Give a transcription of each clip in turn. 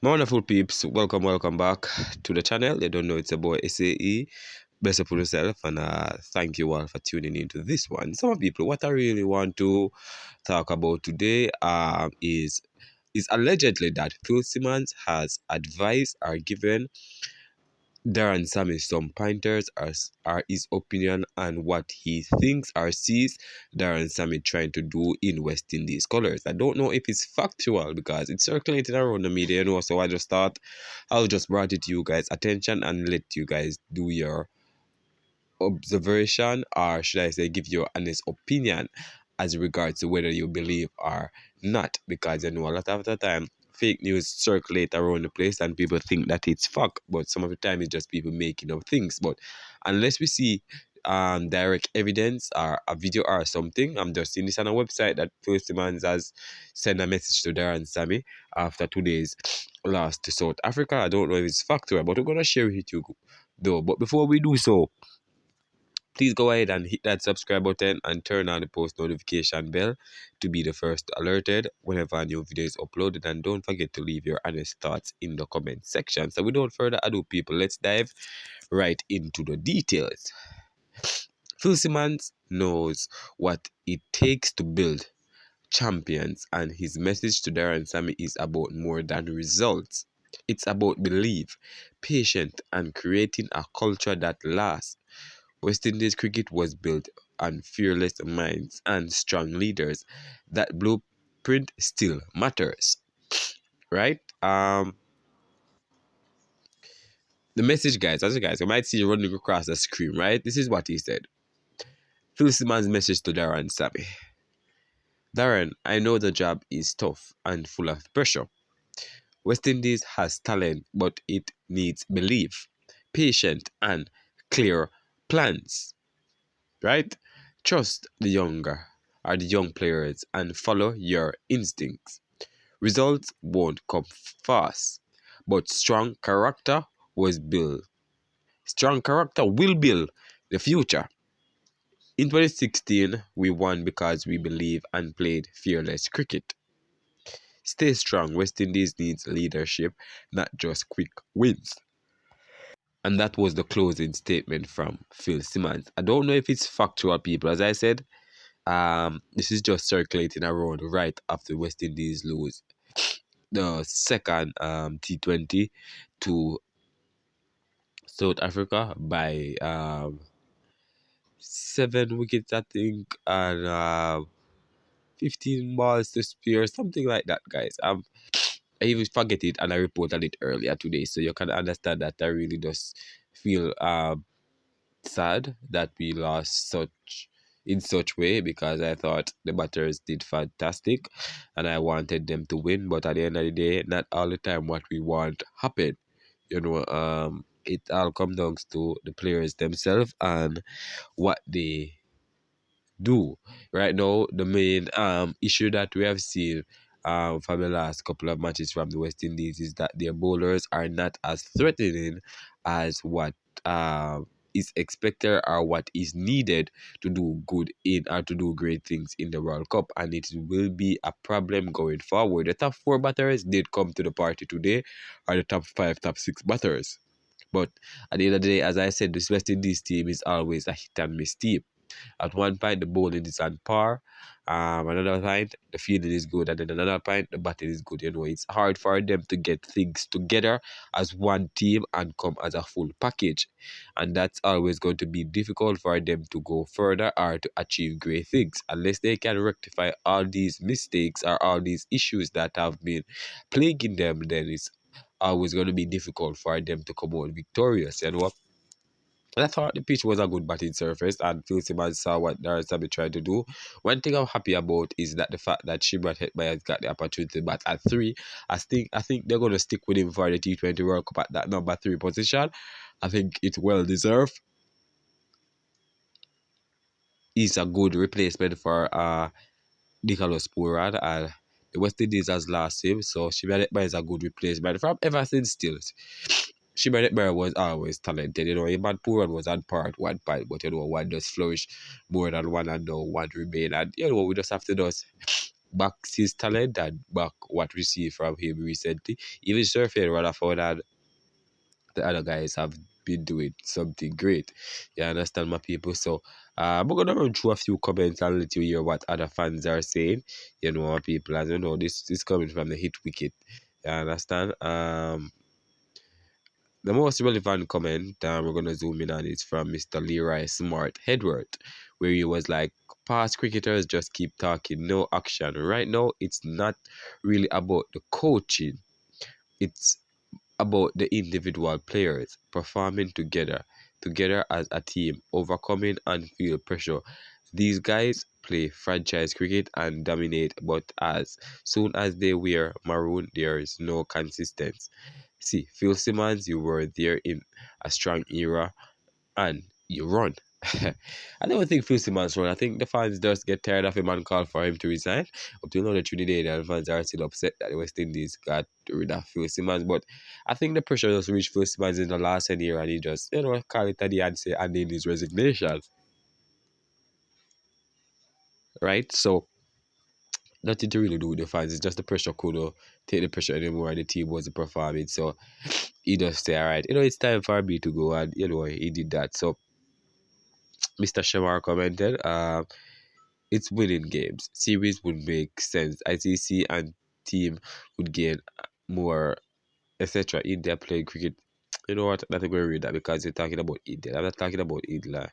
My wonderful peeps, welcome back to the channel. They don't know it's a boy SAE. Best up yourself, and thank you all for tuning into this one. Some people, what I really want to talk about today is allegedly that Phil Simmons has advised or given Daren Sammy some pointers are his opinion and what he thinks or sees Daren Sammy trying to do in West Indies colours. I don't know if it's factual because it's circulating around the media, so I just thought I'll just brought it to you guys' attention and let you guys do your observation, or should I say give your honest opinion as regards to whether you believe or not, because a lot of the time fake news circulate around the place and people think that it's fact, but some of the time it's just people making up things. But unless we see direct evidence or a video or something, I'm just seeing this on a website that Phil Simmons has sent a message to Daren Sammy after today's loss to South Africa. I don't know if it's factual, but we're gonna share it with you though. But before we do so, please go ahead and hit that subscribe button and turn on the post notification bell to be the first alerted whenever a new video is uploaded. And don't forget to leave your honest thoughts in the comment section. So without further ado, people, let's dive right into the details. Phil Simmons knows what it takes to build champions, and his message to Daren Sammy is about more than results. It's about belief, patience, and creating a culture that lasts. West Indies cricket was built on fearless minds and strong leaders. That blueprint still matters, right? The message, guys, as you guys, you might see running across the screen, right? This is what he said. Phil Simmons' message to Daren Sammy. Daren, I know the job is tough and full of pressure. West Indies has talent, but it needs belief, patience, and clear plans. Right? Trust the young players and follow your instincts. Results won't come fast, but strong character was built. Strong character will build the future. In 2016, we won because we believe and played fearless cricket. Stay strong. West Indies needs leadership, not just quick wins. And that was the closing statement from Phil Simmons. I don't know if it's factual, people. As I said, this is just circulating around right after West Indies lose the second T20 to South Africa by 7 wickets, I think, and 15 balls to spare, something like that, guys. I even forget it and I reported it earlier today, so you can understand that I really just feel sad that we lost in such way, because I thought the batters did fantastic and I wanted them to win, but at the end of the day, not all the time what we want happen. It all comes down to the players themselves and what they do. Right now, the main issue that we have seen from the last couple of matches from the West Indies is that their bowlers are not as threatening as what is expected or what is needed to do good in or to do great things in the World Cup, and it will be a problem going forward. The top 4 batters did come to the party today, or the top 5, top 6 batters. But at the end of the day, as I said, this West Indies team is always a hit and miss team. At one point, the bowling is on par. Another point, the fielding is good. And then another point, the batting is good. It's hard for them to get things together as one team and come as a full package. And that's always going to be difficult for them to go further or to achieve great things. Unless they can rectify all these mistakes or all these issues that have been plaguing them, then it's always going to be difficult for them to come out victorious. And I thought the pitch was a good batting surface, and Phil Simmons saw what Daren Sammy tried to do. One thing I'm happy about is that the fact that Shimron Hetmyer has got the opportunity to bat at 3. I think they're going to stick with him for the T20 World Cup at that number 3 position. I think it's well deserved. He's a good replacement for Nicholas Pooran, and the West Indies has lost him, so Shimron Hetmyer is a good replacement from ever since still. Shimron Hetmyer was always talented. Him and Pooran was on par at one point, but one just flourished more than one and now one remain. And we just have to just backs his talent and back what we see from him recently. Even Surfing Rutherford and the other guys have been doing something great. You understand, my people? So we're gonna run through a few comments and let you hear what other fans are saying. You know, our people, as you know, this is coming from the hit wicket. You understand? The most relevant comment we're gonna zoom in on is from Mr. Leroy Smart Edward, where he was like, past cricketers just keep talking, no action. Right now, it's not really about the coaching. It's about the individual players performing together as a team, overcoming unfield pressure. These guys play franchise cricket and dominate, but as soon as they wear maroon, there is no consistency. See, Phil Simmons, you were there in a strong era and you run. I don't think Phil Simmons run. I think the fans just get tired of him and call for him to resign. Up till now, the Trinidadian fans are still upset that the West Indies got rid of Phil Simmons. But I think the pressure just reached Phil Simmons in the last year and he just, call it at the end say, and in his resignation. Right? So, nothing to really do with the fans. It's just the pressure couldn't take the pressure anymore and the team wasn't performing. So, he just say, all right, it's time for me to go. And, he did that. So, Mr. Shamar commented, it's winning games. Series would make sense. ICC and team would gain more, etc. India playing cricket. You know what? I'm not going to read that because you're talking about India. I'm not talking about India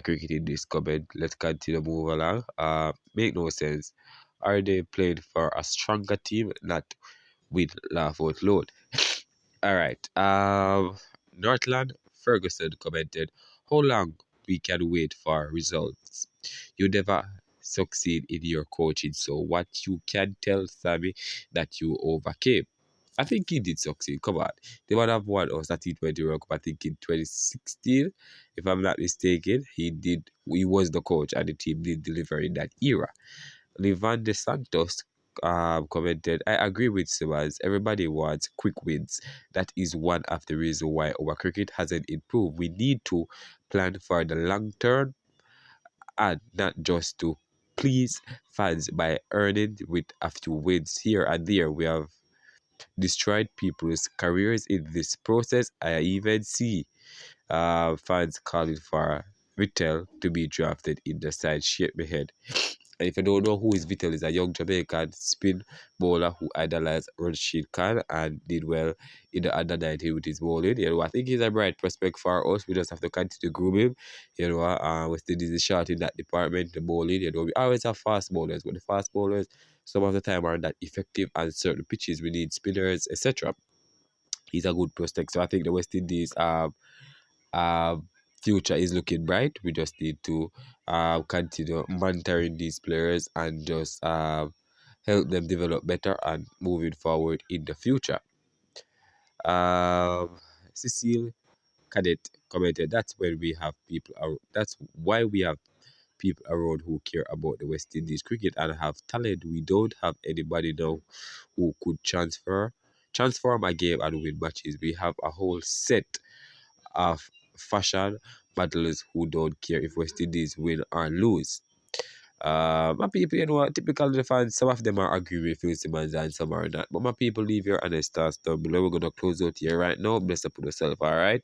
cricket in this comment. Let's continue to move along. Make no sense. Are they playing for a stronger team, not with laugh out loud? All right. Northland Ferguson commented, how long we can wait for results? You never succeed in your coaching, so what you can tell Sammy that you overcame? I think he did succeed. Come on. They would have won us at T20 World Cup, I think in 2016. If I'm not mistaken, he was the coach and the team did deliver in that era. Levan De Santos commented, I agree with Simmons. Everybody wants quick wins. That is one of the reasons why our cricket hasn't improved. We need to plan for the long term and not just to please fans by earning with a few wins here and there. We have destroyed people's careers in this process. I even see fans calling for Vittel to be drafted in the side. Shake my head. And if you don't know who is Vittel, is a young Jamaican spin bowler who idolized Rashid Khan and did well in the under 19 with his bowling. I think he's a bright prospect for us. We just have to continue to groom him. West Indies is short in that department, the bowling. We always have fast bowlers, but the fast bowlers some of the time aren't that effective on certain pitches. We need spinners, etc. He's a good prospect. So I think the West Indies uh, future is looking bright. We just need to continue monitoring these players and just help them develop better and moving forward in the future. Cecile Cadet commented, "That's when we have people. That's why we have people around who care about the West Indies cricket and have talent. We don't have anybody now who could transform a game and win matches. We have a whole set of fashion battlers who don't care if West Indies win or lose." My people, typically the fans, some of them are agreeing with Phil Simmons and some are not. But my people, leave your honest thoughts down below. We're going to close out here right now. Bless up on yourself, all right?